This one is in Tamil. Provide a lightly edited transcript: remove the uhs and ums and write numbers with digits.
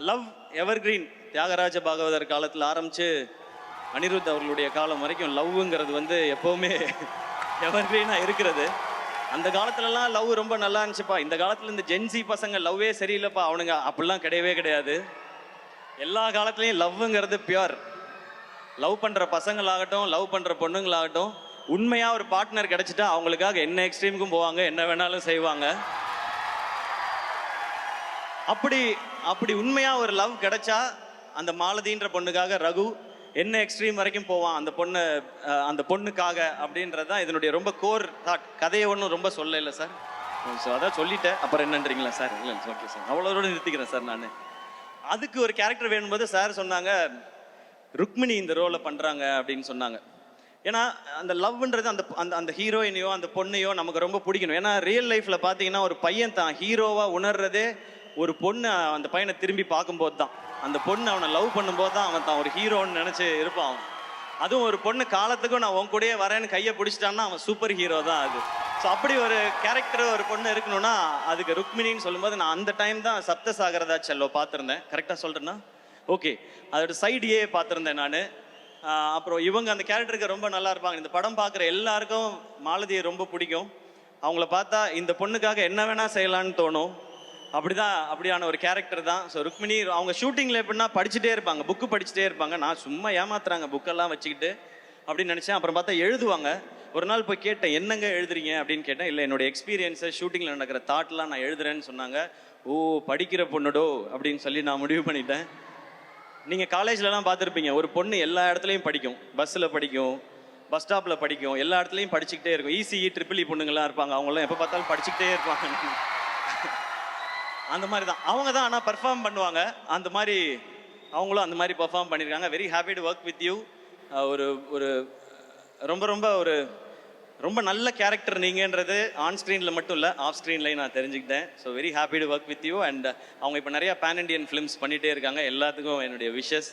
Love evergreen. தியாகராஜ பாகவதர் காலத்தில் ஆரம்பித்து அனிருத் அவர்களுடைய காலம் வரைக்கும் லவ்ங்கிறது வந்து எப்போவுமே எவர்கிரீனாக இருக்கிறது. அந்த காலத்துலலாம் லவ் ரொம்ப நல்லா இருந்துச்சுப்பா. இந்த காலத்தில் இந்த ஜென்சி பசங்க லவ்வே சரியில்லைப்பா அவனுங்க அப்படிலாம் கிடையவே கிடையாது. எல்லா காலத்துலேயும் லவ்ங்கிறது பியூர். லவ் பண்ணுற பசங்களாகட்டும், லவ் பண்ணுற பொண்ணுங்களாகட்டும், உண்மையாக ஒரு பார்ட்னர் கிடச்சிட்டா அவங்களுக்காக என்ன எக்ஸ்ட்ரீமுக்கும் போவாங்க, என்ன வேணாலும் செய்வாங்க. அப்படி உண்மையாக ஒரு லவ் கிடைச்சா அந்த மாலதின்ற பொண்ணுக்காக ரகு என்ன எக்ஸ்ட்ரீம் வரைக்கும் போவான் அந்த பொண்ணுக்காக அப்படின்றது தான் இதனுடைய ரொம்ப கோர் தாட். கதையை ஒன்றும் ரொம்ப இல்லை சார். ஸோ அதான் சொல்லிட்டேன், அப்புறம் என்னன்றீங்களா சார்? இல்லை ஓகே சார், அவ்வளோதோடு நிறுத்திக்கிறேன் சார். நான் அதுக்கு ஒரு கேரக்டர் வேணும்போது சார் சொன்னாங்க ருக்மிணி இந்த ரோலை பண்ணுறாங்க அப்படின்னு சொன்னாங்க. ஏன்னா அந்த லவ்ன்றது அந்த அந்த அந்த ஹீரோயினையோ அந்த பொண்ணையோ நமக்கு ரொம்ப பிடிக்கணும். ஏன்னா ரியல் லைஃப்பில் பார்த்தீங்கன்னா ஒரு பையன் தான் ஹீரோவாக உணர்றதே ஒரு பொண்ணு அந்த பையனை திரும்பி பார்க்கும்போது தான். அந்த பொண்ணு அவனை லவ் பண்ணும்போது தான் அவன் தான் ஒரு ஹீரோன்னு நினச்சி இருப்பான் அவன். அதுவும் ஒரு பொண்ணு காலத்துக்கும் நான் உன் கூடயே வரேன்னு கையை பிடிச்சிட்டான்னா அவன் சூப்பர் ஹீரோ தான் அது. ஸோ அப்படி ஒரு கேரக்டர் ஒரு பொண்ணு இருக்கணும்னா அதுக்கு ருக்மிணின்னு சொல்லும்போது நான் அந்த டைம் தான் சப்தசாகரதா செல்லோ பார்த்துருந்தேன். கரெக்டாக சொல்கிறேன்னா ஓகே, அதோட சைடியே பார்த்துருந்தேன் நான். அப்புறம் இவங்க அந்த கேரக்டருக்கு ரொம்ப நல்லா இருப்பாங்க. இந்த படம் பார்க்குற எல்லாருக்கும் மாலதியை ரொம்ப பிடிக்கும். அவங்கள பார்த்தா இந்த பொண்ணுக்காக என்ன வேணால் செய்யலான்னு தோணும். அப்படியான ஒரு கேரக்டர் தான். ஸோ ருக்மிணி அவங்க ஷூட்டிங்கில் எப்படின்னா படிச்சுட்டே இருப்பாங்க, புக்கு படிச்சுட்டே இருப்பாங்க. நான் சும்மா ஏமாத்துறாங்க புக்கெல்லாம் வச்சுக்கிட்டு அப்படின்னு நினச்சேன். அப்புறம் பார்த்தா எழுதுவாங்க. ஒரு நாள் போய் கேட்டேன், என்னங்க எழுதுறீங்க அப்படின்னு கேட்டேன். இல்லை, என்னோட எக்ஸ்பீரியன்ஸை ஷூட்டிங்கில் நடக்கிற தாட்லாம் நான் எழுதுறேன்னு சொன்னாங்க. ஓ, படிக்கிற பொண்ணுடோ அப்படின்னு சொல்லி நான் முடிவு பண்ணிட்டேன். நீங்கள் காலேஜ்லலாம் பார்த்துருப்பீங்க, ஒரு பொண்ணு எல்லா இடத்துலையும் படிக்கும். பஸ்ஸில் படிக்கும், பஸ் ஸ்டாப்பில் படிக்கும், எல்லா இடத்துலையும் படிச்சுக்கிட்டே இருக்கும். இசிஇ ட்ரிபிள் இ பொண்ணுங்கள்லாம் இருப்பாங்க, அவங்களாம் எப்போ பார்த்தாலும் படிச்சுக்கிட்டே இருப்பாங்க. அந்த மாதிரி தான் அவங்க தான். ஆனால் பர்ஃபார்ம் பண்ணுவாங்க அந்த மாதிரி. அவங்களும் அந்த மாதிரி பர்ஃபார்ம் பண்ணியிருக்காங்க. Very happy to work with you. ஒரு ஒரு ரொம்ப ரொம்ப ஒரு ரொம்ப நல்ல கேரக்டர் நீங்கன்றது ஆன் ஸ்க்ரீனில் மட்டும் இல்லை, ஆஃப் ஸ்க்ரீன்லையும் நான் தெரிஞ்சுக்கிட்டேன். So very happy to work with you. And அவங்க இப்போ நிறையா பேன் இண்டியன் ஃபிலிம்ஸ் பண்ணிகிட்டே இருக்காங்க. எல்லாத்துக்கும் என்னுடைய விஷஸ்.